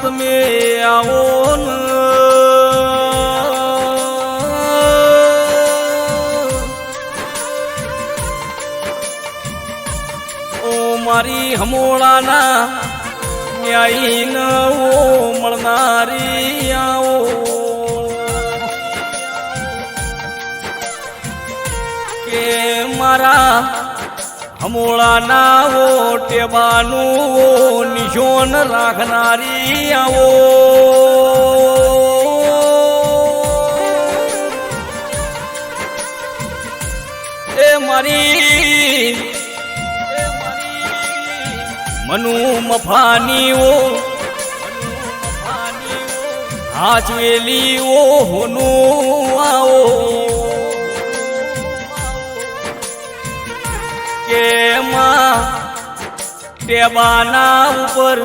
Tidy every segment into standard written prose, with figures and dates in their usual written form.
તમે આવો ને ઓ મારી હમોળાના ન્યાયી ન મળનારી આવો કે મારા હમોળાના ઓ ટેબાનું નિશોન રાખનારી આવો એ મારી મનુ મફાની ઓ હાચવેલી ઓ હોનું આવો કે માં ટેબાના ઉપર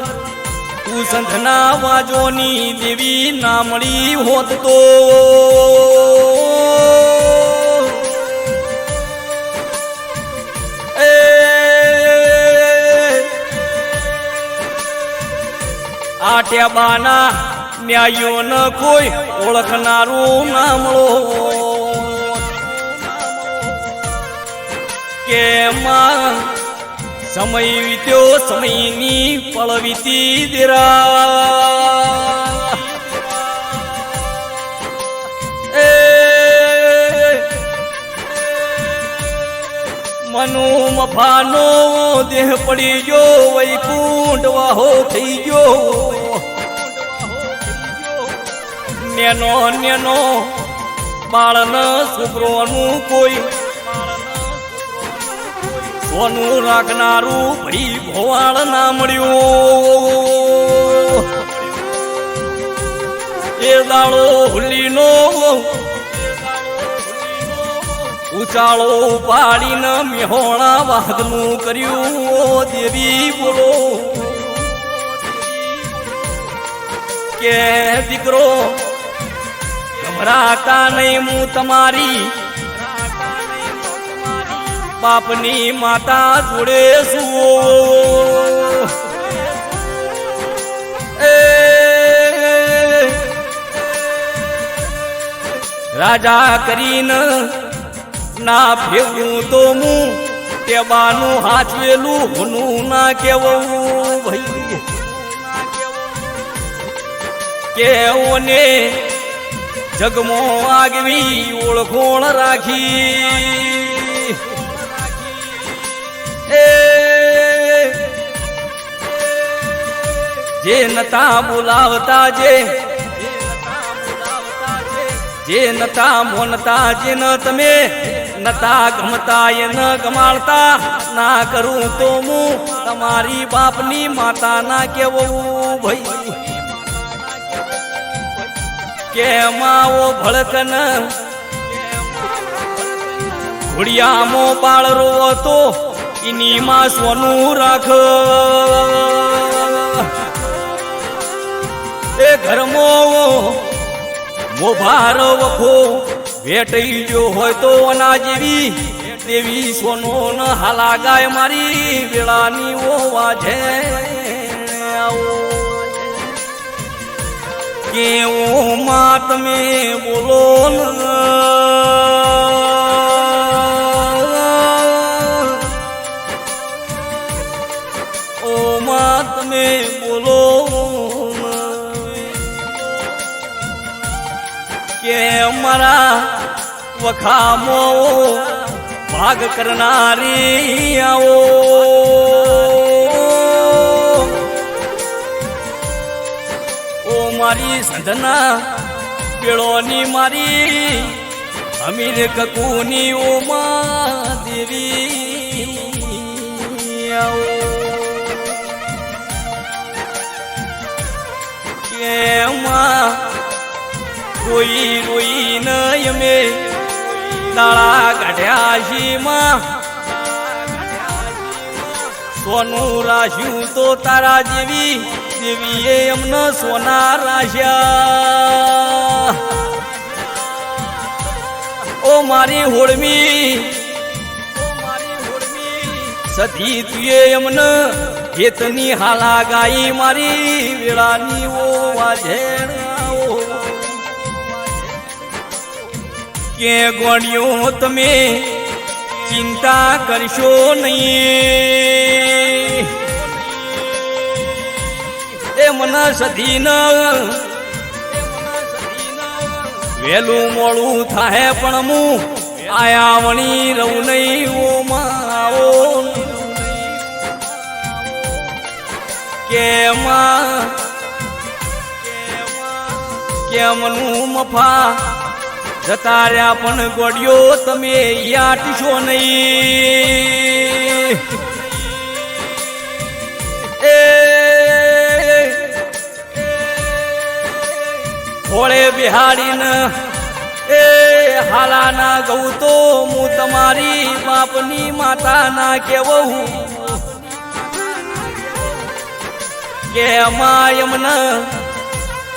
તું સંધના વાજોની દેવી ના મળી હોત તો આ ટેબાના ન્યાયો ન કોઈ ઓળખનારું ના મળો કે માં સમય વીત્યો સમયની પળવીતી દેરા મનુ મફાનો દેહ પડી ગયો વૈકુંઠ વાહો થઈ ગયો નેનો નેનો બાળન છોકરોનું કોઈ સોનું રાખનારું ભાઈ ભોવાળ ના મળ્યું એ દાડો હુલીનો ઉચાળો પાડીને મેહોણા વાઘનું કર્યું દેવી બોલો કે દીકરો ગભરાતા નહીં હું તમારી બાપની માતા જોડે છું રાજા કરીને ના ફેવું તો હું ટેબાનું હાચવેલું હોનું ના કેવું ભાઈ કેઓને જગમો આગવી ઓળખોણ રાખી જે નતા બોલાવતા જે નતા મોનતા જે ન તમે નતા ગમતા એ ન ગમાડતા ના કરું તો હું તમારી બાપની માતા ના કેવું ભાઈ કે માવો ભળકન ઘોડિયામો બાળ રોવો તો એની માં સોનું રાખ એ ઘરમાં મોભાર વખો વેટાઈ ગયો હોય તો અના જેવી દેવી સોનો ન હાલા ગાય મારી વેળાની ઓ વાજે આવો કેવો માં તમે બોલો ઓ માં તમે બોલો કે મારા વખામો ભાગ કરનારી આવો ઓ મારી સંધના પેળોની મારી અમીર કકુની ઓ માં દેવી આવો કે માં રોઈ રોઈને અમે દાળા કાઢ્યા છીએ માં સોનું રાખ્યું તો તારા જેવી દેવીએ અમને સોના રાખ્યા ઓ મારી હોળમી સધી તુએ અમને હેતની હાલા ગાઈ મારી વેળાની ઓ વાજેણાઓ કે ગોળીઓ તમે ચિંતા કરશો નહીં એ મને સધીન વેલું મોડું થાય પણ હું આયા વણી રહું નહીં ઓ માવો કેમનું મફા જતા રહ્યા પણ ગોળીઓ તમે યાટશો નહીં હોળે બિહાડીને એ હાલાના ગૌ તો હું તમારી બાપની માતાના કેવું કે એમાં એમને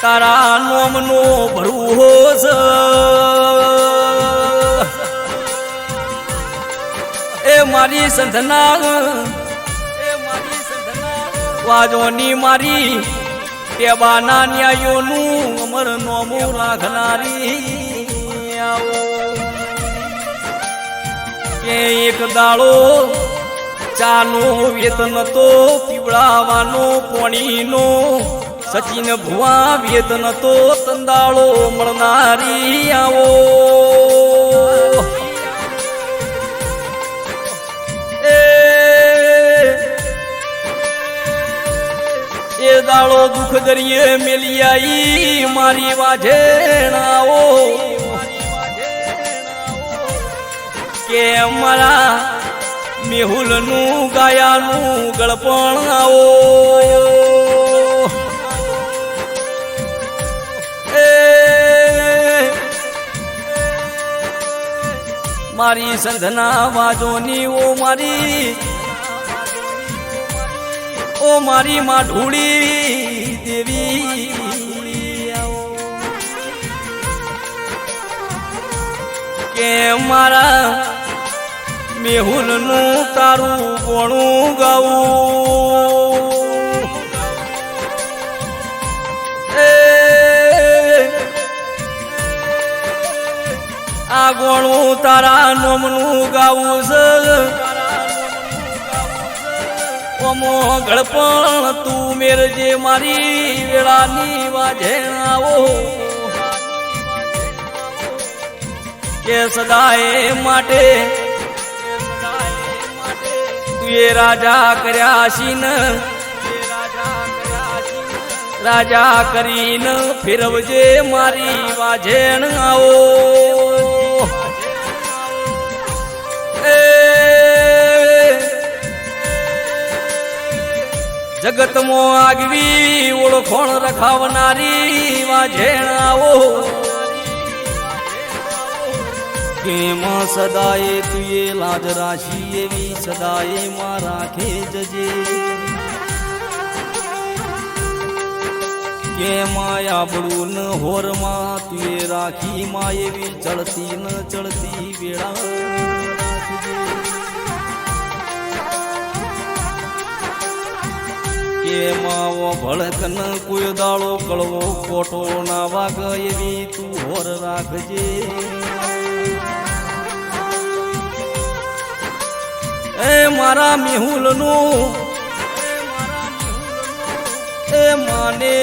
તારા નોમનો ભરવો છે એ મારી સંધના વાજોની મારી ટેબાના ન્યાયોનું અમર નોમું રાખનારી આવો કે એક દાડો ચાનો વેતન તો પીવડાવાનો પોણીનો સચિન ભુવા વેતન તો તંદાળો મળનારી આવો એ દાડો દુઃખ દરિયે મેલી આઈ મારી વાજેણાઓ કે મારા મેહુલનું ગાયાનું ગળપણ આવો મારી સંધના વાજોની ઓ મારી માં ઢૂળી દેવી કે મારા મેહુલનું તારું ગોણું ગાવું આ ગોણું તારા નોમનું ગાવું છે ઓમો ગળપણ તું મેરજે મારી વેળાની વાજેણાઓ કે સદાય માટે તુએ રાજા કર્યા છીન રાજા કરીને ફેરવજે મારી વાજેણાઓ જગતમાં આગવી ઓળખોણ રખાવનારી વાજેણાઓ કેમાં સદાય તુએ લાજ રાશી એવી સદાય માં રાખે જજે કે માયા બળું હોરમાં તુએ રાખી માં એવી ચડતી ન ચડતી વેળા કે માવો ભળકન કોઈ દાળો કળવો ખોટો ના વાગ એવી તું હોર રાખજે એ મારા મેહુલનું એ માને